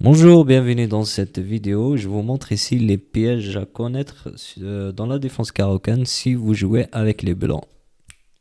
Bonjour, bienvenue dans cette vidéo. Je vous montre ici les pièges à connaître dans la défense Caro-Kann si vous jouez avec les blancs.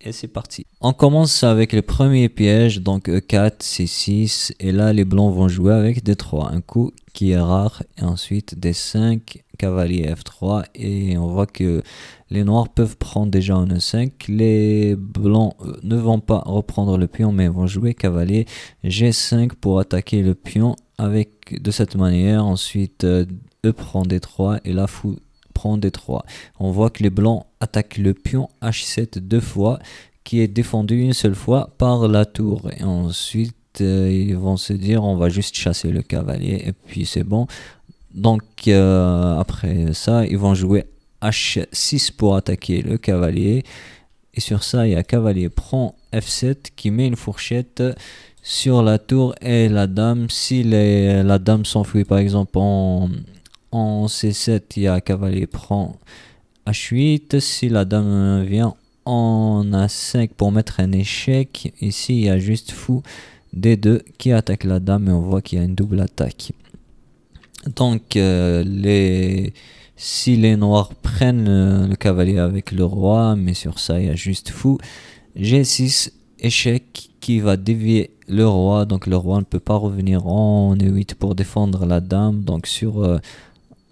Et c'est parti. On commence avec le premier piège, donc E4, C6, et là les blancs vont jouer avec D3, un coup qui est rare, et ensuite D5, cavalier F3, et on voit que les noirs peuvent prendre déjà un E5, les blancs ne vont pas reprendre le pion, mais vont jouer cavalier G5 pour attaquer le pion de cette manière. Ensuite E prend D3, et là fou prend D3. On voit que les blancs attaquent le pion H7 deux fois, qui est défendu une seule fois par la tour. Et ensuite, ils vont se dire, on va juste chasser le cavalier, et puis c'est bon. Donc, après ça, ils vont jouer H6 pour attaquer le cavalier. Et sur ça, il y a cavalier prend F7 qui met une fourchette sur la tour et la dame. Si la dame s'enfuit par exemple en C7, il y a cavalier prend H8. Si la dame vient en A5 pour mettre un échec, ici il y a juste fou D2 qui attaque la dame et on voit qu'il y a une double attaque. Donc si les noirs prennent le cavalier avec le roi, mais sur ça il y a juste fou G6 échec qui va dévier le roi, donc le roi ne peut pas revenir en E8 pour défendre la dame. Donc sur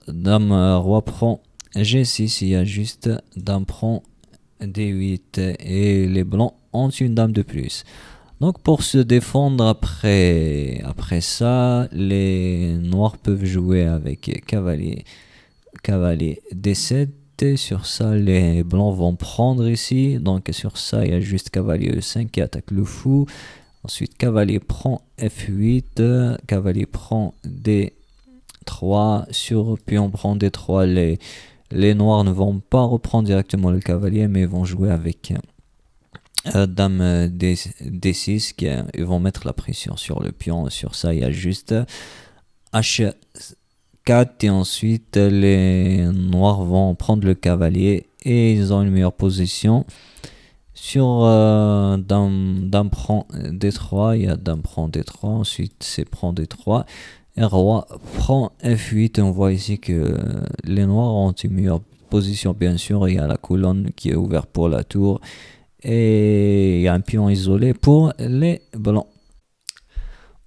dame roi prend G6, il y a juste dame prend D8 et les blancs ont une dame de plus. Donc pour se défendre après ça, les noirs peuvent jouer avec cavalier D7. Et sur ça, les blancs vont prendre ici. Donc sur ça, il y a juste cavalier E5 qui attaque le fou. Ensuite, cavalier prend F8, cavalier prend D3. Sur pion prend D3, les noirs ne vont pas reprendre directement le cavalier, mais vont jouer avec dame D6, ils vont mettre la pression sur le pion. Sur ça, il y a juste H4 et ensuite les noirs vont prendre le cavalier et ils ont une meilleure position. Sur dame prend D3, il y a dame prend D3, ensuite c'est prend D3 et roi prend F8. Et on voit ici que les noirs ont une meilleure position, bien sûr. Il y a la colonne qui est ouverte pour la tour et il y a un pion isolé pour les blancs.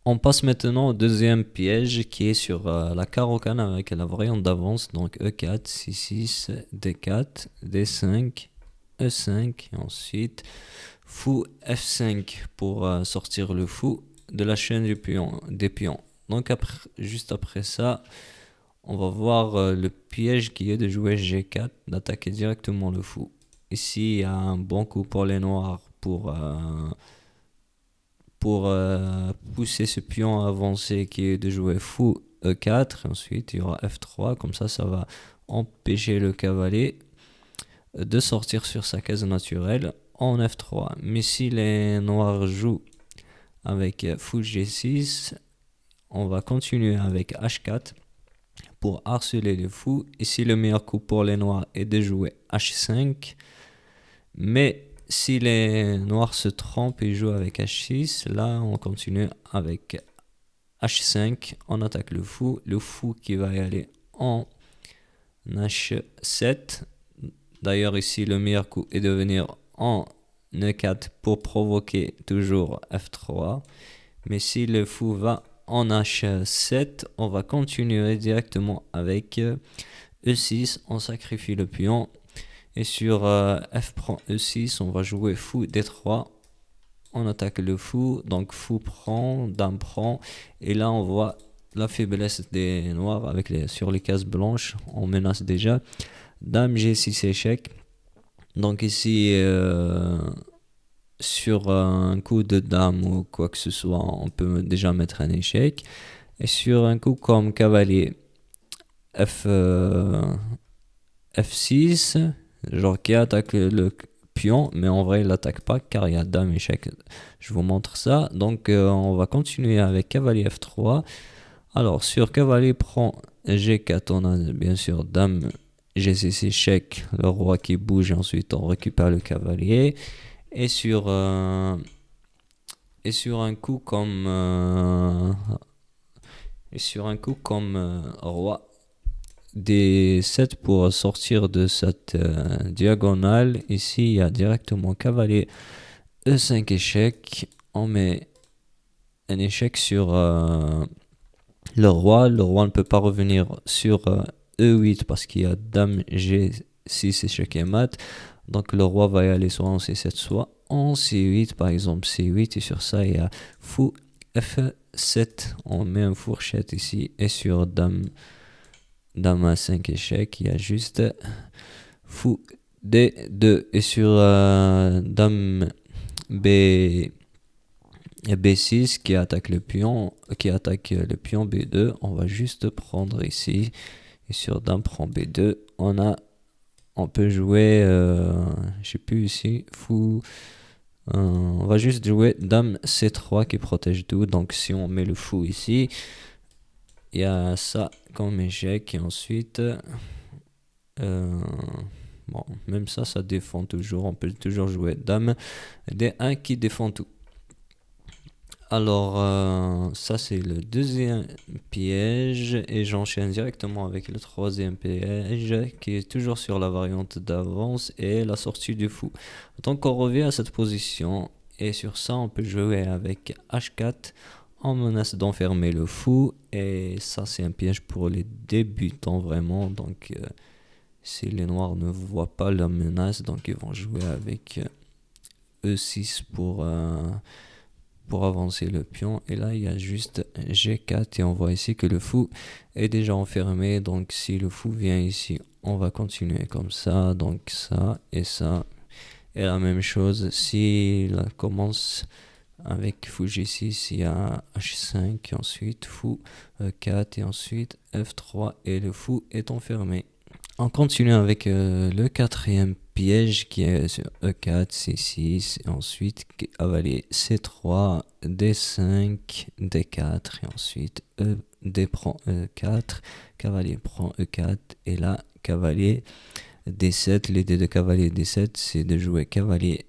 On passe maintenant au deuxième piège qui est sur la Caro-Kann avec la variante d'avance, donc E4, C6, D4, D5, E5, et ensuite fou F5 pour sortir le fou de la chaîne des pions. Donc juste après ça, on va voir le piège qui est de jouer G4, d'attaquer directement le fou. Ici, il y a un bon coup pour les noirs pour pousser ce pion avancé qui est de jouer fou E4. Ensuite, il y aura F3. Comme ça va empêcher le cavalier de sortir sur sa case naturelle en F3. Mais si les noirs jouent avec fou G6, on va continuer avec H4 pour harceler les fous. Ici, le meilleur coup pour les noirs est de jouer H5. Mais si les noirs se trompent et jouent avec H6, là on continue avec H5, on attaque le fou qui va y aller en H7. D'ailleurs ici le meilleur coup est de venir en E4 pour provoquer toujours F3. Mais si le fou va en H7, on va continuer directement avec E6, on sacrifie le pion. Et sur F prend E6, on va jouer fou D3. On attaque le fou, donc fou prend, dame prend. Et là, on voit la faiblesse des noirs sur les cases blanches. On menace déjà. Dame G6 échec. Donc ici, sur un coup de dame ou quoi que ce soit, on peut déjà mettre un échec. Et sur un coup comme cavalier F6, genre qui attaque le pion, mais en vrai il l'attaque pas car il y a dame échec. Je vous montre ça. Donc on va continuer avec cavalier F3. Alors sur cavalier prend G4, on a bien sûr dame G6 échec, le roi qui bouge, ensuite on récupère le cavalier. Et sur un coup comme Et sur un coup comme roi D7 pour sortir de cette diagonale, ici il y a directement cavalier E5 échec. On met un échec sur le roi. Le roi ne peut pas revenir sur E8 parce qu'il y a dame G6 échec et mat. Donc le roi va y aller soit en C7 soit en C8, par exemple C8, et sur ça il y a fou F7. On met un fourchette ici, et sur dame A5 échec, il y a juste fou D2, et sur dame B6 qui attaque le pion B2, on va juste prendre ici, et sur dame prend B2, on peut jouer, je sais plus ici, fou. On va juste jouer dame C3 qui protège tout. Donc si on met le fou ici, il y a ça comme échec. Et ensuite, bon, même ça défend toujours. On peut toujours jouer dame D1 qui défend tout. Alors, ça c'est le deuxième piège, et j'enchaîne directement avec le troisième piège qui est toujours sur la variante d'avance et la sortie du fou. Donc on revient à cette position, et sur ça on peut jouer avec H4 en menace d'enfermer le fou, et ça c'est un piège pour les débutants vraiment. Donc si les noirs ne voient pas la menace, donc ils vont jouer avec E6 pour avancer le pion, et là il y a juste G4, et on voit ici que le fou est déjà enfermé. Donc si le fou vient ici, on va continuer comme ça, donc ça, et la même chose si il commence avec fou G6, il y a H5, et ensuite fou E4, et ensuite F3, et le fou est enfermé. On continue avec le quatrième piège qui est sur E4, C6, et ensuite cavalier C3, D5, D4, et ensuite D prend E4, cavalier prend E4, et là cavalier D7. L'idée de cavalier D7 c'est de jouer cavalier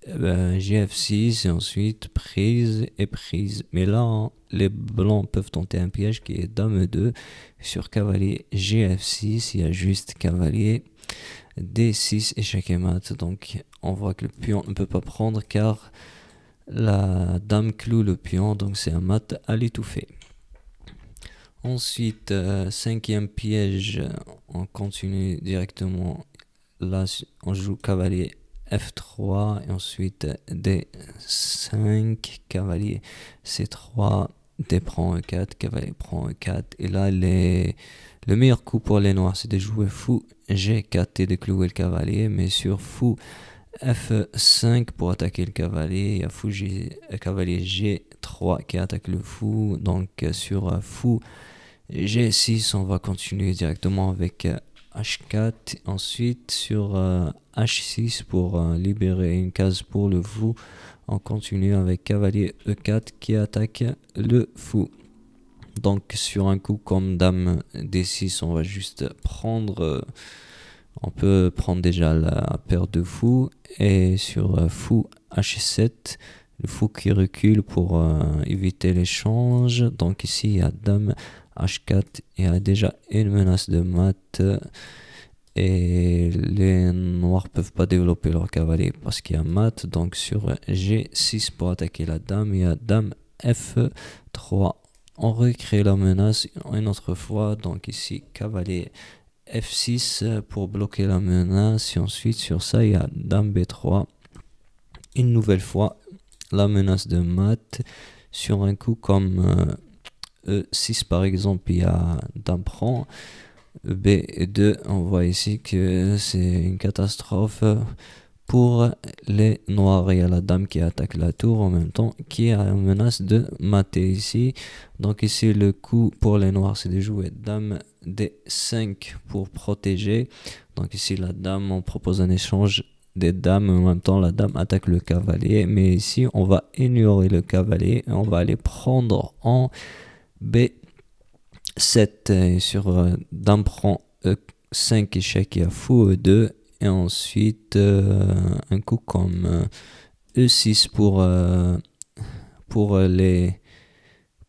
GF6, et ensuite prise et prise. Mais là, les blancs peuvent tenter un piège qui est dame 2 sur cavalier GF6. Il y a juste cavalier D6 échec et mat. Donc on voit que le pion ne peut pas prendre car la dame cloue le pion, donc c'est un mat à l'étouffer. Ensuite, cinquième piège, on continue directement. Là, on joue cavalier F3, et ensuite D5, cavalier C3, D prend E4, cavalier prend E4. Et là, le meilleur coup pour les noirs, c'est de jouer fou G4 et de clouer le cavalier. Mais sur fou F5 pour attaquer le cavalier, il y a fou cavalier G3 qui attaque le fou. Donc sur fou G6, on va continuer directement avec H4, ensuite sur H6 pour libérer une case pour le fou. On continue avec cavalier E4 qui attaque le fou. Donc sur un coup comme dame D6, on va juste prendre, on peut prendre déjà la paire de fous, et sur fou H7, le fou qui recule pour éviter l'échange. Donc ici il y a dame H4, il y a déjà une menace de mat, et les noirs peuvent pas développer leur cavalier parce qu'il y a mat. Donc sur G6 pour attaquer la dame, il y a dame F3. On recrée la menace une autre fois, donc ici cavalier F6 pour bloquer la menace, et ensuite sur ça il y a dame B3. Une nouvelle fois la menace de mat. Sur un coup comme E6 par exemple, il y a dame prend B2. On voit ici que c'est une catastrophe pour les noirs. Il y a la dame qui attaque la tour en même temps, qui a une menace de mater ici. Donc ici le coup pour les noirs c'est de jouer dame D5 pour protéger. Donc ici la dame, on propose un échange des dames, en même temps la dame attaque le cavalier, mais ici on va ignorer le cavalier et on va aller prendre en B7, et sur dame prend E5 échec, il y a fou E2, et ensuite un coup comme E6 pour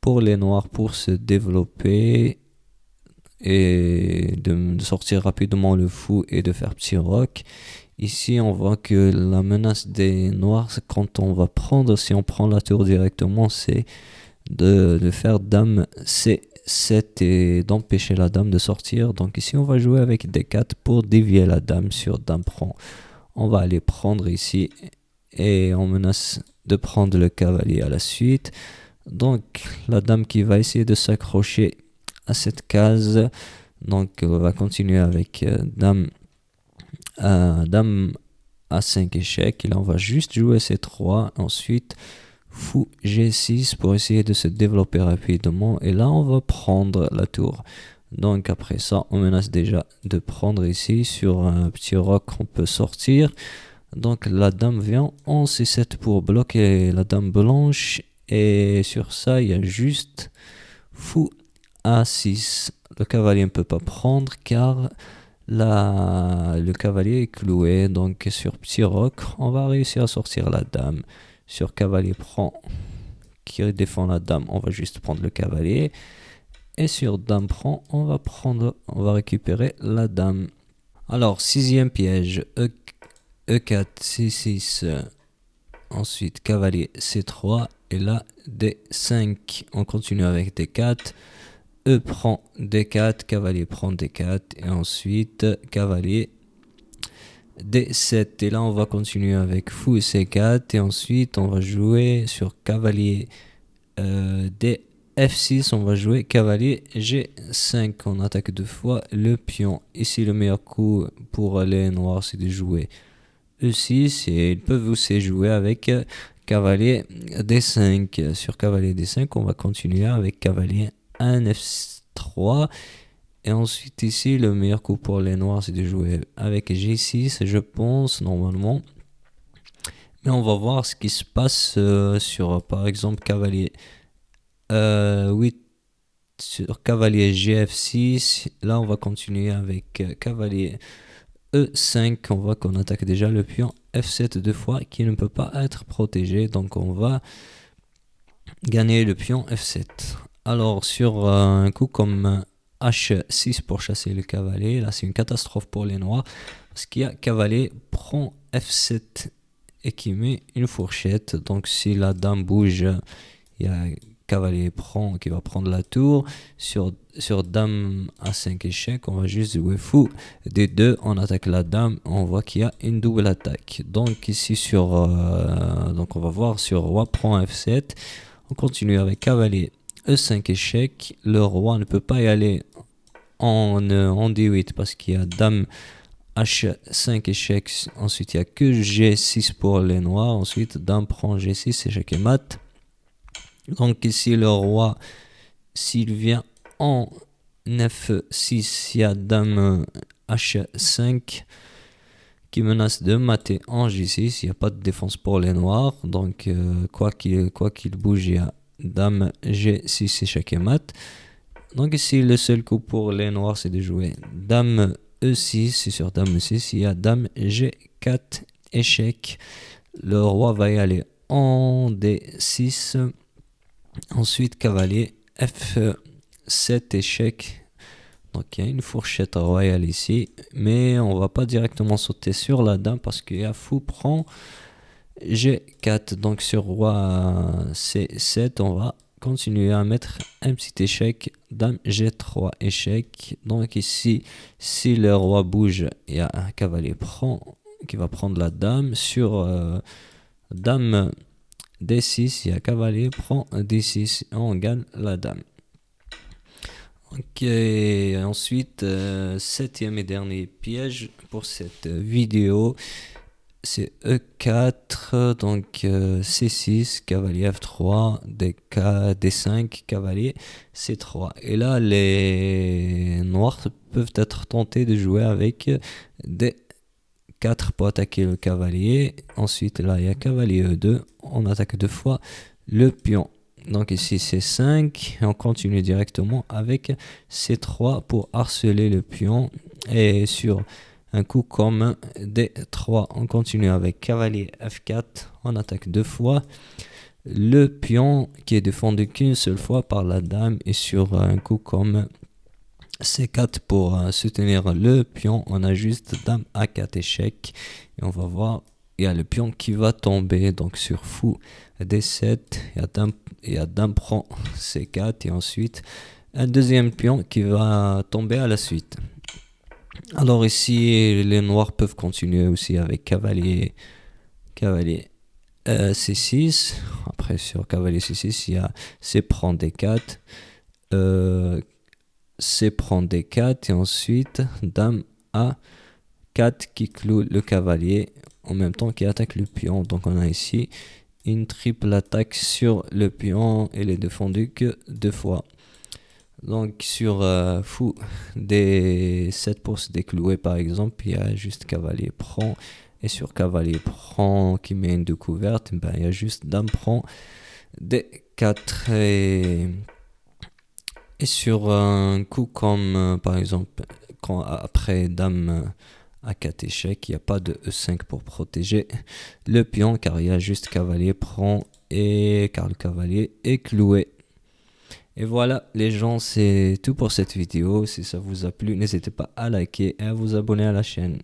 pour les noirs pour se développer et de sortir rapidement le fou et de faire petit roc. Ici, on voit que la menace des noirs, quand on va prendre, si on prend la tour directement, c'est de faire dame C7 et d'empêcher la dame de sortir. Donc ici, on va jouer avec D4 pour dévier la dame sur dame prend. On va aller prendre ici et on menace de prendre le cavalier à la suite. Donc la dame qui va essayer de s'accrocher à cette case. Donc on va continuer avec dame à 5 échecs. Et là on va juste jouer C3. Ensuite fou G6 pour essayer de se développer rapidement. Et là on va prendre la tour. Donc après ça on menace déjà de prendre ici. Sur un petit roc on peut sortir. Donc la dame vient en C7 pour bloquer la dame blanche. Et sur ça il y a juste fou A6. Le cavalier ne peut pas prendre car le cavalier est cloué. Donc sur petit roc on va réussir à sortir la dame. Sur cavalier prend qui défend la dame, on va juste prendre le cavalier. Et sur dame prend, on va récupérer la dame. Alors sixième piège, E4, C6, ensuite cavalier C3 et là D5. On continue avec D4. E prend D4, cavalier prend D4 et ensuite cavalier D7. Et là on va continuer avec fou C4 et ensuite on va jouer sur cavalier F6, on va jouer cavalier G5. On attaque deux fois le pion. Ici le meilleur coup pour les noirs c'est de jouer E6 et ils peuvent aussi jouer avec cavalier D5. Sur cavalier D5 on va continuer avec cavalier 1 F3 et ensuite ici le meilleur coup pour les noirs c'est de jouer avec G6 je pense normalement, mais on va voir ce qui se passe sur par exemple cavalier 8 sur cavalier GF6. Là on va continuer avec cavalier E5. On voit qu'on attaque déjà le pion F7 deux fois qui ne peut pas être protégé, donc on va gagner le pion F7. Alors sur un coup comme H6 pour chasser le cavalier, là c'est une catastrophe pour les noirs parce qu'il y a cavalier prend F7 et qui met une fourchette. Donc si la dame bouge, il y a cavalier prend qui va prendre la tour. Sur dame à 5 échecs, on va juste jouer fou D2, on attaque la dame, on voit qu'il y a une double attaque. Donc ici donc on va voir sur roi prend F7. On continue avec cavalier E5 échec. Le roi ne peut pas y aller en D8 parce qu'il y a dame H5 échec. Ensuite il n'y a que G6 pour les noirs. Ensuite dame prend G6 échec et mat. Donc ici le roi s'il vient en F6, il y a dame H5 qui menace de mater en G6. Il n'y a pas de défense pour les noirs. Donc quoi qu'il bouge, il y a dame G6 échec et mat. Donc ici le seul coup pour les noirs c'est de jouer dame E6 et sur dame E6 il y a dame G4 échec. Le roi va y aller en D6. Ensuite cavalier F7 échec. Donc il y a une fourchette royale ici, mais on va pas directement sauter sur la dame parce qu'il y a fou prend G4. Donc sur roi C7 on va continuer à mettre un petit échec, dame G3 échec. Donc ici si le roi bouge, il y a un cavalier qui va prendre la dame. Sur dame D6 il y a cavalier prend D6 et on gagne la dame. Ok, ensuite septième et dernier piège pour cette vidéo, c'est E4, donc C6, cavalier F3, D5, cavalier C3. Et là, les noirs peuvent être tentés de jouer avec D4 pour attaquer le cavalier. Ensuite, là, il y a cavalier E2, on attaque deux fois le pion. Donc ici C5 et on continue directement avec C3 pour harceler le pion. Et sur un coup comme D3 on continue avec cavalier F4, on attaque deux fois le pion qui est défendu qu'une seule fois par la dame et sur un coup comme C4 pour soutenir le pion, on a juste dame A4 échec et on va voir, il y a le pion qui va tomber donc sur fou D7, il y a dame prend C4 et ensuite un deuxième pion qui va tomber à la suite. Alors ici les noirs peuvent continuer aussi avec cavalier C6. Après sur cavalier C6 il y a C prend D4, C prend D4 et ensuite dame A4 qui cloue le cavalier en même temps qu'il attaque le pion. Donc on a ici une triple attaque sur le pion et il est défendu que 2 fois. Donc sur fou D7 pour se déclouer par exemple, il y a juste cavalier prend. Et sur cavalier prend qui met une découverte, ben, il y a juste dame prend D4 et sur un coup comme par exemple quand après dame A4 échec, il n'y a pas de E5 pour protéger le pion car il y a juste cavalier prend et car le cavalier est cloué. Et voilà les gens, c'est tout pour cette vidéo. Si ça vous a plu, n'hésitez pas à liker et à vous abonner à la chaîne.